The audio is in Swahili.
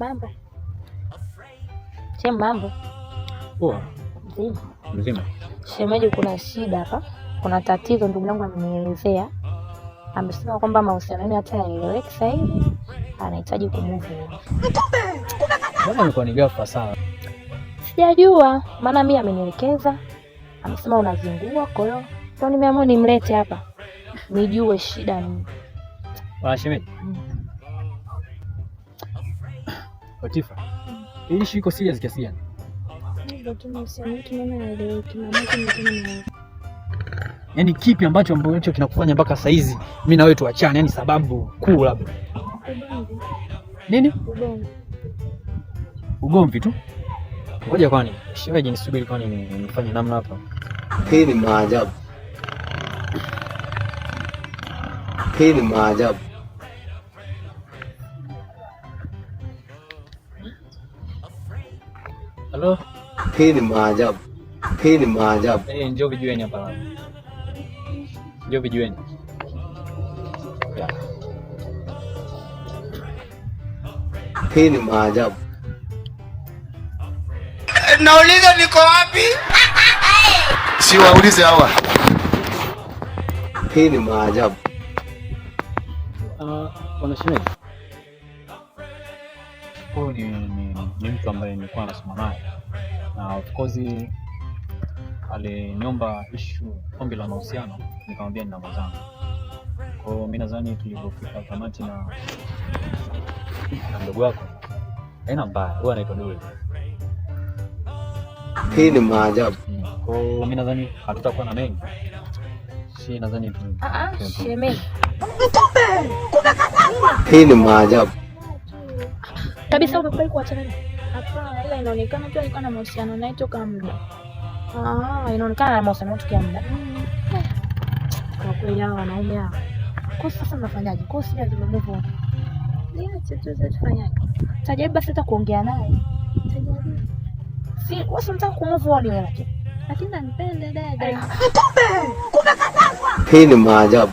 Mambo. Shem, mambo. Poa. Mzima. Mzima. Shemeji, kuna shida hapa. Kuna tatizo ndugu yangu amenielezea. Amesema kwamba mahusiano yenu hata yaeleweki sasa hivi. Anahitaji kumove. Mbona umekuwa ni ghafla sana? Sijajua, maana mimi amenielekeza. Amesema unazingua, kwa hiyo ndio nimeamua nimlete hapa. Nijue shida ni. Wala shemeji. Latifa. Hili issue iko serious kiasi gani? Ndio tunasema tunaelewa na Yaani kipi ambacho kinakufanya mpaka saa hizi mimi na wewe tuachane? Yaani sababu kuu labda. Nini? Ugomvi tu? Ngoja kwani. Shemeji nisubiri kwani nifanye namna hapa. Hii ni maajabu. Hii ni maajabu. Halo? Hii ni maajabu. Hii ni maajabu. Njoo vijueni hapa. Njoo vijueni. Hii ni maajabu. Nauliza niko wapi? Si waulize hawa. Hii ni maajabu. Bwana shemeji. Huyu ni mtu ambaye nilikuwa nasoma naye. Na of course aliniomba ombi la mahusiano, nikamwambia nina mwenzangu. Kwa hiyo mimi nadhani tulipofika kamati na ndugu wako haina mbaya, huwa anaitwa Dule. Hii ni maajabu. Kwa hiyo mimi nadhani hatutakuwa na mengi. Si nadhani tu. shemeji. Hii ni maajabu. Kabisa umekubali kuachana naye? Hapana, ila inaonekana tu alikuwa na mahusiano naye toka muda. Inaonekana na mahusiano toka muda. Kwa kweli hao wanaume hao. Kwa sasa nafanyaje? Kwa sisi tumemove on. Niache tu tufanyaje? Tajaribu basi hata kuongea naye. Tajaribu. Si wewe unataka kumove on wewe. Lakini nampenda dada. Hii ni maajabu.